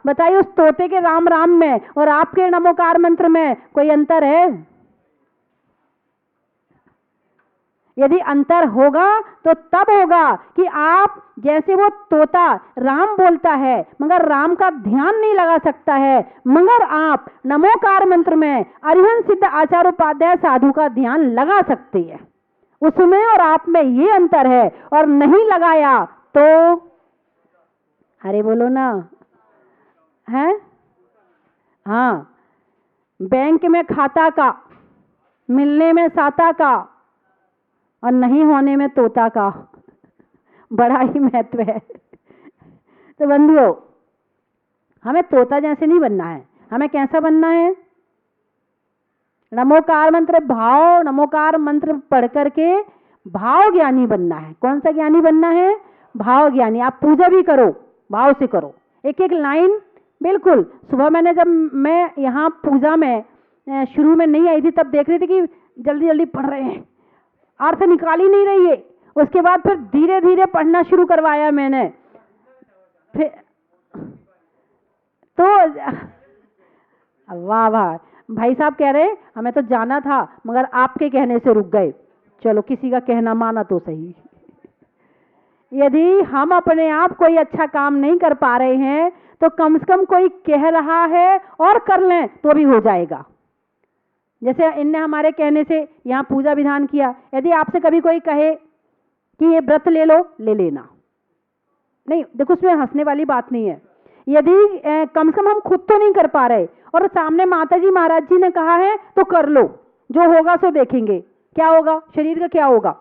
बताइए उस तोते के राम राम में और आपके नमोकार मंत्र में कोई अंतर है? यदि अंतर होगा तो तब होगा कि आप जैसे वो तोता राम बोलता है मगर राम का ध्यान नहीं लगा सकता है, मगर आप नमोकार मंत्र में अरिहंत सिद्ध आचार्य उपाध्याय साधु का ध्यान लगा सकते हैं। उसमें और आप में ये अंतर है। और नहीं लगाया तो अरे बोलो ना, है? हाँ, बैंक में खाता का, मिलने में साता का और नहीं होने में तोता का बड़ा ही महत्व है। तो बंधुओं, हमें तोता जैसे नहीं बनना है, हमें कैसा बनना है? नमोकार मंत्र भाव, नमोकार मंत्र पढ़ करके भाव ज्ञानी बनना है। कौन सा ज्ञानी बनना है? भाव ज्ञानी। आप पूजा भी करो, भाव से करो, एक एक लाइन। बिल्कुल सुबह मैंने जब मैं यहाँ पूजा में शुरू में नहीं आई थी तब देख रही थी कि जल्दी जल्दी पढ़ रहे हैं, अर्थ निकाल ही नहीं रही है। उसके बाद फिर धीरे धीरे पढ़ना शुरू करवाया मैंने। फिर तो वाह वाह, भाई साहब कह रहे हमें तो जाना था मगर आपके कहने से रुक गए। चलो किसी का कहना माना तो सही। यदि हम अपने आप कोई अच्छा काम नहीं कर पा रहे हैं तो कम से कम कोई कह रहा है और कर लें तो भी हो जाएगा। जैसे इनने हमारे कहने से यहाँ पूजा विधान किया। यदि आपसे कभी कोई कहे कि ये व्रत ले लो, ले लेना। नहीं देखो, उसमें हंसने वाली बात नहीं है। यदि कम से कम हम खुद तो नहीं कर पा रहे और सामने माता जी महाराज जी ने कहा है तो कर लो, जो होगा सो देखेंगे। क्या होगा? शरीर का क्या होगा?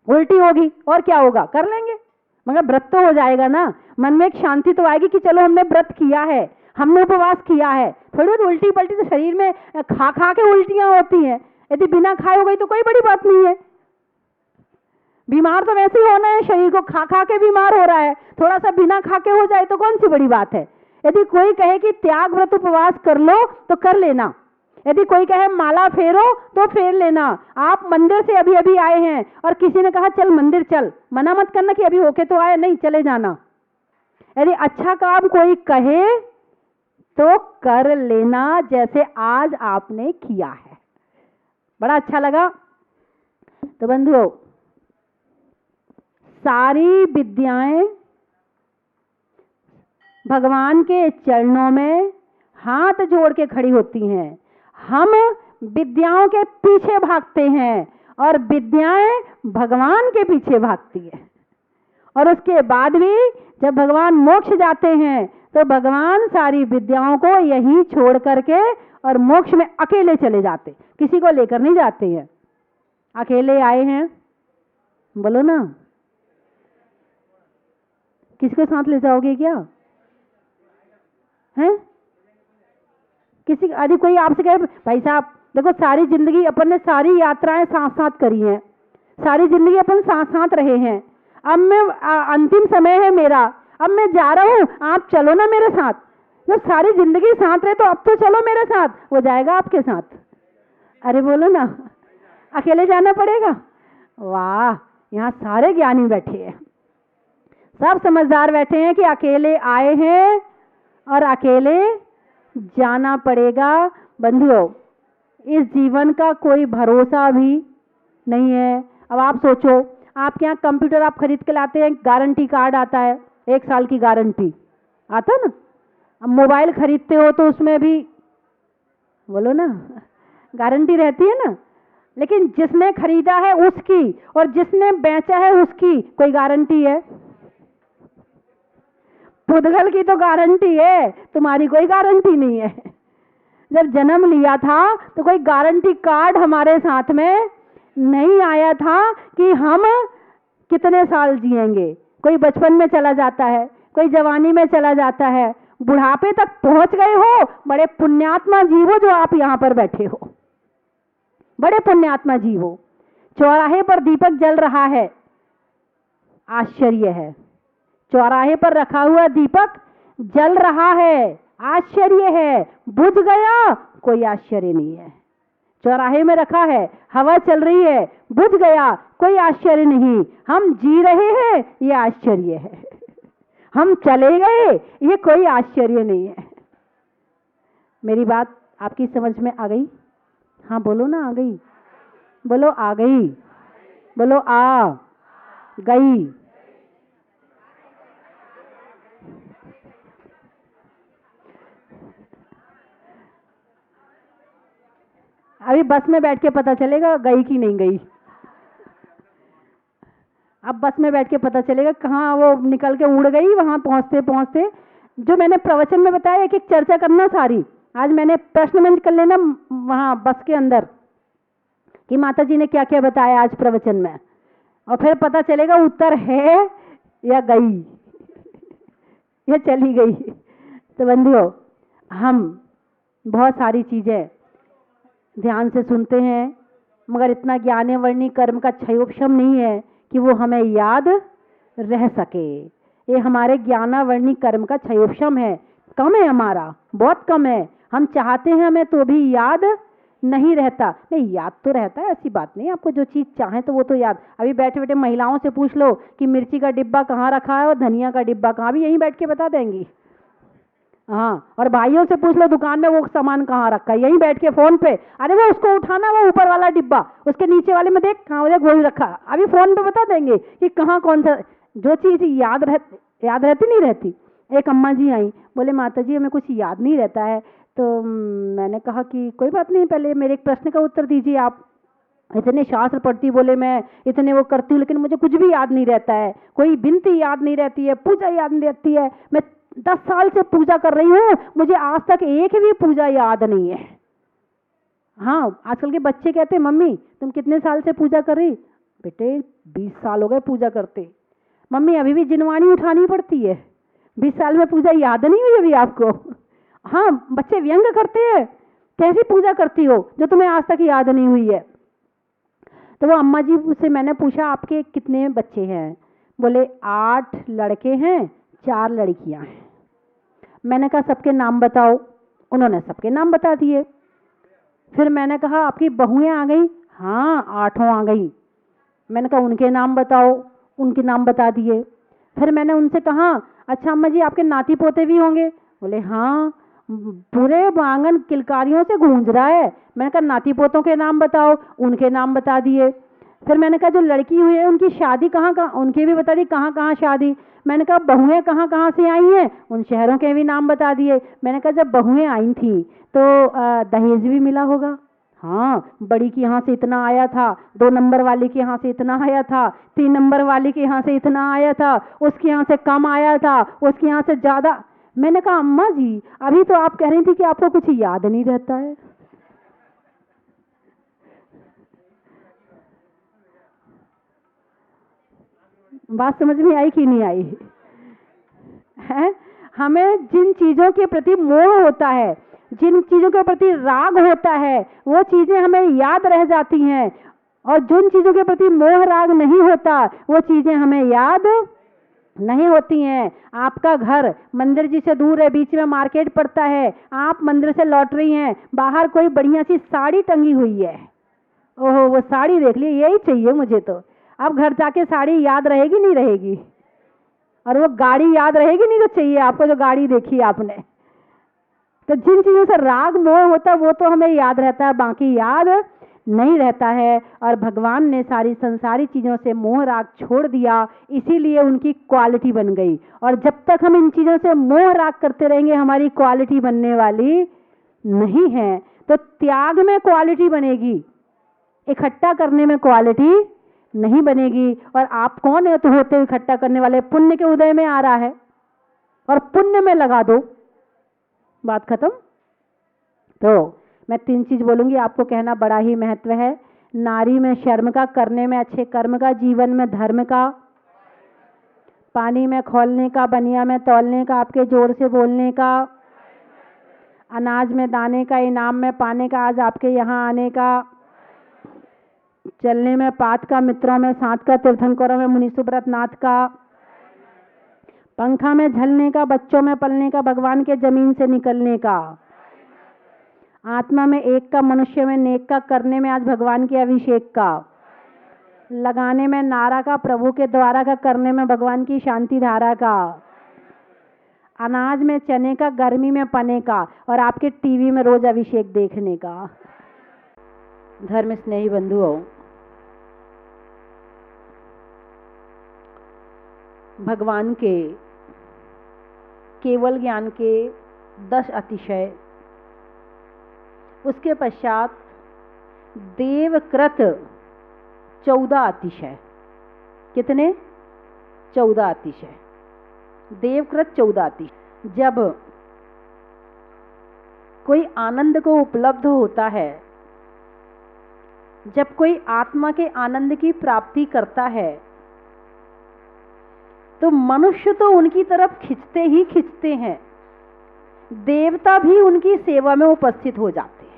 उल्टी होगी और क्या होगा? कर लेंगे, मगर व्रत तो हो जाएगा ना। मन में एक शांति तो आएगी कि चलो हमने व्रत किया है, हमने उपवास किया है। थोड़ी बहुत उल्टी पलटी तो शरीर में खा खा के उल्टियां होती हैं, यदि बिना खाए हो गई तो कोई बड़ी बात नहीं है। बीमार तो वैसे ही होना है, शरीर को खा खा के बीमार हो रहा है, थोड़ा सा बिना खा के हो जाए तो कौन सी बड़ी बात है। यदि कोई कहे कि त्याग व्रत उपवास कर लो तो कर लेना, यदि कोई कहे माला फेरो तो फेर लेना। आप मंदिर से अभी अभी आए हैं और किसी ने कहा चल मंदिर चल, मना मत करना कि अभी होके तो आए, नहीं चले जाना। यदि अच्छा काम कोई कहे तो कर लेना, जैसे आज आपने किया है। बड़ा अच्छा लगा। तो बंधुओं, सारी विद्याएं भगवान के चरणों में हाथ जोड़ के खड़ी होती हैं। हम विद्याओं के पीछे भागते हैं और विद्याएं भगवान के पीछे भागती है। और उसके बाद भी जब भगवान मोक्ष जाते हैं तो भगवान सारी विद्याओं को यहीं छोड़ करके और मोक्ष में अकेले चले जाते, किसी को लेकर नहीं जाते हैं। अकेले आए हैं, बोलो ना, किसी को साथ ले जाओगे क्या? हैं? किसी यदि कोई आपसे कहे भाई साहब देखो सारी जिंदगी अपन ने सारी यात्राएं साथ साथ करी हैं, सारी जिंदगी अपन साथ साथ रहे हैं, अब मैं अंतिम समय है मेरा, अब मैं जा रहा हूं, आप चलो ना मेरे साथ। जब सारी जिंदगी साथ रहे तो अब तो चलो मेरे साथ, वो जाएगा आपके साथ? अरे बोलो ना, अकेले जाना पड़ेगा? वाह, यहाँ सारे ज्ञानी बैठे हैं, सब समझदार बैठे हैं कि अकेले आए हैं और अकेले जाना पड़ेगा। बंधुओं, इस जीवन का कोई भरोसा भी नहीं है। अब आप सोचो, आपके यहाँ कंप्यूटर आप खरीद के लाते हैं, गारंटी कार्ड आता है, 1 साल की गारंटी आता ना। अब मोबाइल खरीदते हो तो उसमें भी बोलो ना गारंटी रहती है ना। लेकिन जिसने खरीदा है उसकी और जिसने बेचा है उसकी कोई गारंटी है? पुद्गल की तो गारंटी है, तुम्हारी कोई गारंटी नहीं है। जब जन्म लिया था तो कोई गारंटी कार्ड हमारे साथ में नहीं आया था कि हम कितने साल जिएंगे। कोई बचपन में चला जाता है, कोई जवानी में चला जाता है, बुढ़ापे तक पहुंच गए हो। बड़े पुण्यात्मा जीव हो जो आप यहां पर बैठे हो, बड़े पुण्यात्मा जीव हो। चौराहे पर दीपक जल रहा है, आश्चर्य है। चौराहे पर रखा हुआ दीपक जल रहा है, आश्चर्य है। बुझ गया, कोई आश्चर्य नहीं है। चौराहे में रखा है, हवा चल रही है, बुझ गया, कोई आश्चर्य नहीं। हम जी रहे हैं, ये आश्चर्य है। हम चले गए, ये कोई आश्चर्य नहीं है। मेरी बात आपकी समझ में आ गई? हाँ बोलो ना, आ गई? बोलो आ गई, बोलो आ गई। अभी बस में बैठ के पता चलेगा गई कि नहीं गई। अब बस में बैठ के पता चलेगा कहाँ वो निकल के उड़ गई। वहां पहुंचते पहुंचते जो मैंने प्रवचन में बताया, एक एक चर्चा करना सारी। आज मैंने प्रश्न मंच कर लेना वहां बस के अंदर कि माता जी ने क्या क्या बताया आज प्रवचन में, और फिर पता चलेगा उत्तर है या गई या चली गई। तो बंधुओं, हम बहुत सारी चीजें ध्यान से सुनते हैं, मगर इतना ज्ञाने वर्णी कर्म का क्षयोपशम नहीं है कि वो हमें याद रह सके। ये हमारे ज्ञानावर्णी कर्म का क्षयोपशम है, कम है, हमारा बहुत कम है। हम चाहते हैं हमें तो भी याद नहीं रहता। नहीं, याद तो रहता है, ऐसी बात नहीं। आपको जो चीज चाहे तो वो तो याद। अभी बैठे बैठे महिलाओं से पूछ लो कि मिर्ची का डिब्बा कहाँ रखा है और धनिया का डिब्बा कहाँ, भी यहीं बैठ के बता देंगी। हाँ, और भाइयों से पूछ लो दुकान में वो सामान कहाँ रखा है, यहीं बैठ के फोन पे, अरे वो उसको उठाना, वो ऊपर वाला डिब्बा उसके नीचे वाले में देख, कहाँ देख वही रखा। अभी फोन पे बता देंगे कि कहाँ कौन सा। जो चीज याद रहती नहीं रहती। एक अम्मा जी आई, बोले माता जी हमें कुछ याद नहीं रहता है। तो मैंने कहा कि कोई बात नहीं, पहले मेरे एक प्रश्न का उत्तर दीजिए। आप इतने शास्त्र पढ़ती, बोले मैं इतने वो करती हूँ लेकिन मुझे कुछ भी याद नहीं रहता है, कोई बिनती याद नहीं रहती है, पूजा याद नहीं रहती है। मैं 10 साल से पूजा कर रही हूँ, मुझे आज तक एक भी पूजा याद नहीं है। हाँ, आजकल के बच्चे कहते हैं मम्मी तुम कितने साल से पूजा कर रही? बेटे 20 साल हो गए पूजा करते। मम्मी अभी भी जिनवानी उठानी पड़ती है, 20 साल में पूजा याद नहीं हुई अभी आपको? हाँ, बच्चे व्यंग करते हैं, कैसी पूजा करती हो जो तुम्हें आज तक याद नहीं हुई है? तो वो अम्मा जी से मैंने पूछा आपके कितने बच्चे हैं? बोले 8 लड़के हैं, 4 लड़कियां हैं। मैंने कहा सबके नाम बताओ। उन्होंने सबके नाम बता दिए। फिर मैंने कहा आपकी बहुएं आ गई? हाँ 8 आ गई। मैंने कहा उनके नाम बताओ। उनके नाम बता दिए। फिर मैंने उनसे कहा अच्छा अम्मा जी आपके नाती पोते भी होंगे? बोले हाँ, पूरे आंगन किलकारियों से गूंज रहा है। मैंने कहा नाती पोतों के नाम बताओ। उनके नाम बता दिए। फिर मैंने कहा जो लड़की हुई है उनकी शादी कहाँ कहाँ, उनके भी बता दी कहाँ कहाँ शादी। मैंने कहा बहुएं कहाँ कहाँ से आई हैं, उन शहरों के भी नाम बता दिए। मैंने कहा जब बहुएं आई थी तो दहेज भी मिला होगा? हाँ, बड़ी के यहाँ से इतना आया था, 2 नंबर वाली के यहाँ से इतना आया था, 3 नंबर वाली के यहाँ से इतना आया था, उसके यहाँ से कम आया था, उसके यहाँ से ज्यादा। मैंने कहा अम्मा जी अभी तो आप कह रही थी कि आपको कुछ याद नहीं रहता है। बात समझ में आई कि नहीं आई है? हमें जिन चीजों के प्रति मोह होता है, जिन चीजों के प्रति राग होता है, वो चीजें हमें याद रह जाती हैं, और जिन चीजों के प्रति मोह राग नहीं होता वो चीजें हमें याद नहीं होती हैं। आपका घर मंदिर जी से दूर है, बीच में मार्केट पड़ता है, आप मंदिर से लौट रही हैं, बाहर कोई बढ़िया सी साड़ी टंगी हुई है, ओहो वो साड़ी देख ली, यही चाहिए मुझे। तो अब घर जाके साड़ी याद रहेगी नहीं रहेगी, और वो गाड़ी याद रहेगी नहीं जो चाहिए आपको, जो गाड़ी देखी आपने। तो जिन चीजों से राग मोह होता है वो तो हमें याद रहता है, बाकी याद नहीं रहता है। और भगवान ने सारी संसारी चीजों से मोह राग छोड़ दिया, इसीलिए उनकी क्वालिटी बन गई। और जब तक हम इन चीजों से मोह राग करते रहेंगे हमारी क्वालिटी बनने वाली नहीं है। तो त्याग में क्वालिटी बनेगी, इकट्ठा करने में क्वालिटी नहीं बनेगी। और आप कौन है तो होते इकट्ठा करने वाले? पुण्य के उदय में आ रहा है और पुण्य में लगा दो, बात खत्म। तो मैं 3 चीज बोलूंगी, आपको कहना बड़ा ही महत्व है। नारी में शर्म का, करने में अच्छे कर्म का, जीवन में धर्म का, पानी में खोलने का, बनिया में तौलने का, आपके जोर से बोलने का, अनाज में दाने का, इनाम में पाने का, आज आपके यहाँ आने का, चलने में पात का, मित्रों में साथ का, तीर्थंकरों में मुनि सुब्रत नाथ का, पंखा में झलने का, बच्चों में पलने का, भगवान के जमीन से निकलने का, आत्मा में एक का, मनुष्य में नेक का, करने में आज भगवान के अभिषेक का, लगाने में नारा का, प्रभु के द्वारा का, करने में भगवान की शांति धारा का, अनाज में चने का, गर्मी में पने का, और आपके टीवी में रोज अभिषेक देखने का। धर्म स्नेही बंधुओं, भगवान के केवल ज्ञान के 10 अतिशय, उसके पश्चात देवकृत 14 अतिशय। कितने? 14 अतिशय। देवकृत 14 अतिशय। जब कोई आनंद को उपलब्ध होता है, जब कोई आत्मा के आनंद की प्राप्ति करता है, तो मनुष्य तो उनकी तरफ खिंचते ही खिंचते हैं, देवता भी उनकी सेवा में उपस्थित हो जाते हैं।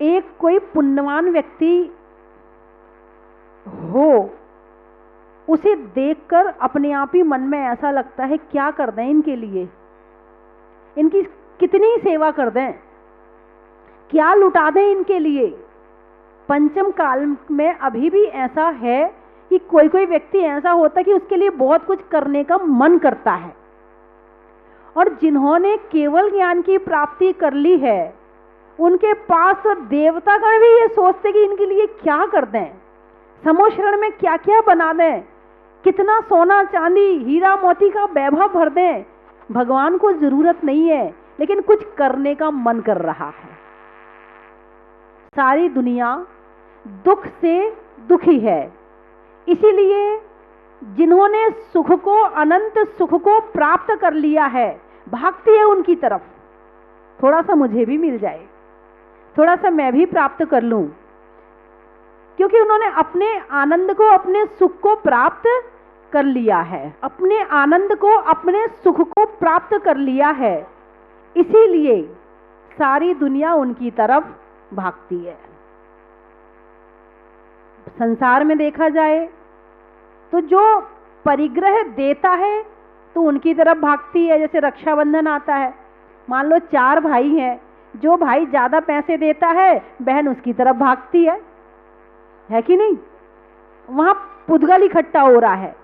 एक कोई पुण्यवान व्यक्ति हो, उसे देखकर अपने आप ही मन में ऐसा लगता है क्या कर दें इनके लिए, इनकी कितनी सेवा कर दें, क्या लुटा दें इनके लिए। पंचम काल में अभी भी ऐसा है कि कोई कोई व्यक्ति ऐसा होता है कि उसके लिए बहुत कुछ करने का मन करता है, और जिन्होंने केवल ज्ञान की प्राप्ति कर ली है, उनके पास तो देवतागण भी ये सोचते कि इनके लिए क्या कर दें, समोशरण में क्या क्या बना दें, कितना सोना चांदी हीरा मोती का वैभव भर दें। भगवान को जरूरत नहीं है, लेकिन कुछ करने का मन कर रहा है। सारी दुनिया दुख से दुखी है, इसीलिए जिन्होंने सुख को, अनंत सुख को प्राप्त कर लिया है, भागती है उनकी तरफ। थोड़ा सा मुझे भी मिल जाए, थोड़ा सा मैं भी प्राप्त कर लूं, क्योंकि उन्होंने अपने आनंद को, अपने सुख को प्राप्त कर लिया है, अपने आनंद को, अपने सुख को प्राप्त कर लिया है, इसीलिए सारी दुनिया उनकी तरफ भागती है। संसार में देखा जाए तो जो परिग्रह देता है तो उनकी तरफ भागती है। जैसे रक्षाबंधन आता है, मान लो 4 भाई हैं, जो भाई ज्यादा पैसे देता है बहन उसकी तरफ भागती है कि नहीं? वहां पुद्गल इकट्ठा हो रहा है,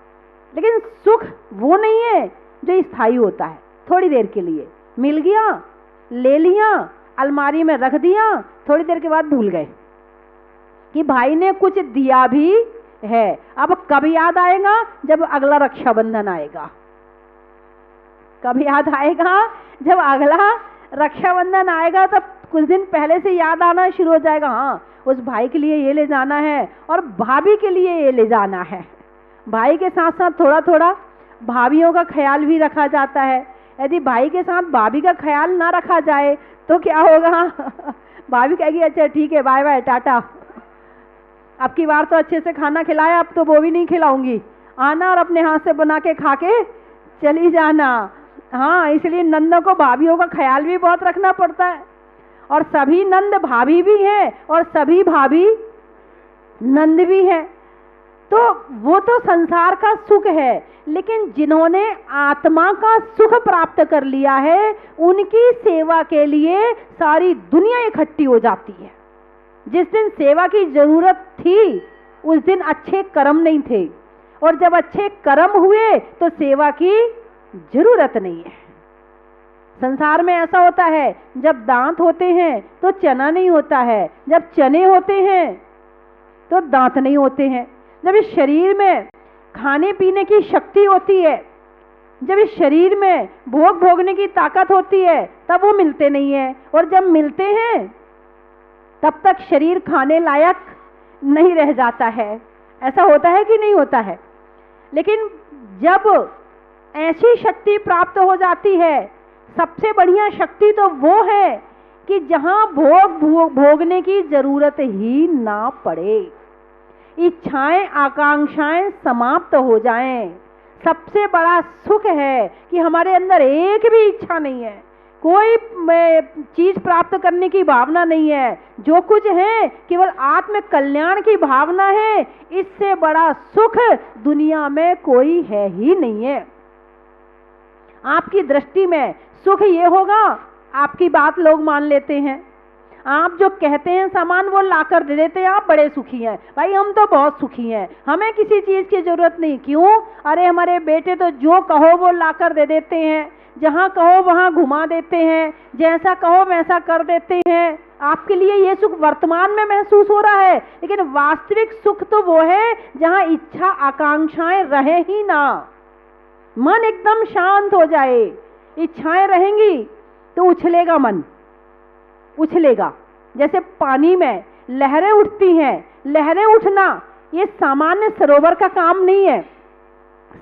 लेकिन सुख वो नहीं है जो स्थायी होता है। थोड़ी देर के लिए मिल गया, ले लिया, अलमारी में रख दिया, थोड़ी देर के बाद भूल गए कि भाई ने कुछ दिया भी है। अब कब याद आएगा? जब अगला रक्षाबंधन आएगा। कब याद आएगा? जब अगला रक्षाबंधन आएगा, तब कुछ दिन पहले से याद आना शुरू हो जाएगा, हाँ उस भाई के लिए ये ले जाना है और भाभी के लिए ये ले जाना है। भाई के साथ साथ थोड़ा थोड़ा भाभियों का ख्याल भी रखा जाता है। यदि भाई के साथ भाभी का ख्याल ना रखा जाए तो क्या होगा? भाभी कहेगी अच्छा ठीक है, बाय बाय, टाटा, अब की बार तो अच्छे से खाना खिलाया, अब तो वो भी नहीं खिलाऊंगी, आना और अपने हाथ से बना के खा के चली जाना। हाँ, इसलिए नंदों को भाभीयों का ख्याल भी बहुत रखना पड़ता है, और सभी नंद भाभी भी हैं और सभी भाभी नंद भी हैं। तो वो तो संसार का सुख है, लेकिन जिन्होंने आत्मा का सुख प्राप्त कर लिया है, उनकी सेवा के लिए सारी दुनिया इकट्ठी हो जाती है। जिस दिन सेवा की जरूरत थी उस दिन अच्छे कर्म नहीं थे, और जब अच्छे कर्म हुए तो सेवा की जरूरत नहीं है। संसार में ऐसा होता है, जब दांत होते हैं तो चना नहीं होता है, जब चने होते हैं तो दांत नहीं होते हैं। जब इस शरीर में खाने पीने की शक्ति होती है, जब इस शरीर में भोग भोगने की ताकत होती है, तब वो मिलते नहीं है, और जब मिलते हैं तब तक शरीर खाने लायक नहीं रह जाता है। ऐसा होता है कि नहीं होता है? लेकिन जब ऐसी शक्ति प्राप्त हो जाती है, सबसे बढ़िया शक्ति तो वो है कि जहां भोगने की जरूरत ही ना पड़े, इच्छाएं आकांक्षाएं समाप्त हो जाएं। सबसे बड़ा सुख है कि हमारे अंदर एक भी इच्छा नहीं है, कोई चीज प्राप्त करने की भावना नहीं है, जो कुछ है केवल आत्म कल्याण की भावना है। इससे बड़ा सुख दुनिया में कोई है ही नहीं है। आपकी दृष्टि में सुख ये होगा, आपकी बात लोग मान लेते हैं, आप जो कहते हैं सामान वो लाकर दे देते हैं, आप बड़े सुखी हैं। भाई हम तो बहुत सुखी हैं, हमें किसी चीज की जरूरत नहीं। क्यों? अरे हमारे बेटे तो जो कहो वो लाकर दे देते हैं, जहां कहो वहां घुमा देते हैं, जैसा कहो वैसा कर देते हैं। आपके लिए ये सुख वर्तमान में महसूस हो रहा है, लेकिन वास्तविक सुख तो वो है जहां इच्छा आकांक्षाएं रहे ही ना, मन एकदम शांत हो जाए। इच्छाएं रहेंगी तो उछलेगा मन, उछलेगा। जैसे पानी में लहरें उठती हैं, लहरें उठना ये सामान्य सरोवर का काम नहीं है।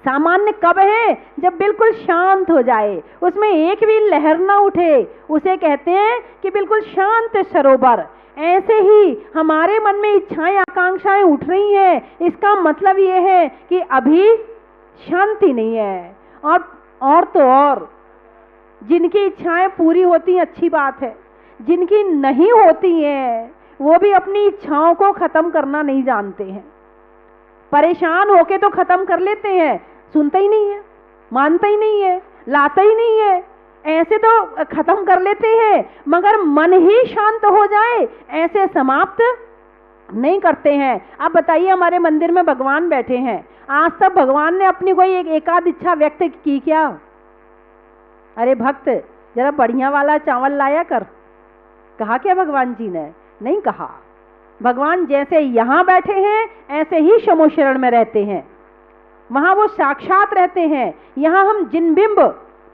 सामान्य कब है? जब बिल्कुल शांत हो जाए, उसमें एक भी लहर ना उठे, उसे कहते हैं कि बिल्कुल शांत सरोवर। ऐसे ही हमारे मन में इच्छाएं आकांक्षाएं उठ रही हैं, इसका मतलब ये है कि अभी शांति नहीं है। और तो और जिनकी इच्छाएं पूरी होती हैं अच्छी बात है, जिनकी नहीं होती हैं वो भी अपनी इच्छाओं को खत्म करना नहीं जानते हैं। परेशान होके तो खत्म कर लेते हैं, सुनता ही नहीं है, मानता ही नहीं है, लाता ही नहीं है, ऐसे तो खत्म कर लेते हैं, मगर मन ही शांत हो जाए ऐसे समाप्त नहीं करते हैं। अब बताइए, हमारे मंदिर में भगवान बैठे हैं, आज तक भगवान ने अपनी कोई एक आध इच्छा व्यक्त की क्या? अरे भक्त जरा बढ़िया वाला चावल लाया कर, कहा क्या भगवान जी ने? नहीं कहा। भगवान जैसे यहां बैठे हैं ऐसे ही शमो शरण में रहते हैं, वहां वो साक्षात रहते हैं। यहां हम जिन बिंब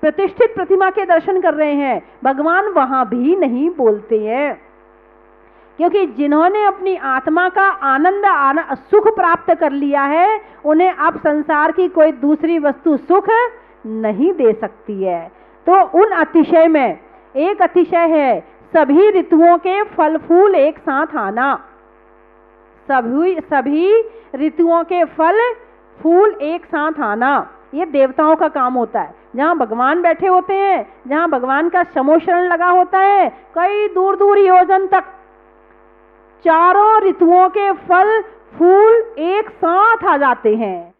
प्रतिष्ठित प्रतिमा के दर्शन कर रहे हैं, भगवान वहां भी नहीं बोलते हैं, क्योंकि जिन्होंने अपनी आत्मा का आनंद सुख प्राप्त कर लिया है, उन्हें अब संसार की कोई दूसरी वस्तु सुख नहीं दे सकती है। तो उन अतिशय में एक अतिशय है सभी ऋतुओं के फल फूल एक साथ आना। सभी ऋतुओं के फल फूल एक साथ आना, ये देवताओं का काम होता है। जहाँ भगवान बैठे होते हैं, जहाँ भगवान का समोशरण लगा होता है, कई दूर दूर योजन तक चारों ऋतुओं के फल फूल एक साथ आ जाते हैं।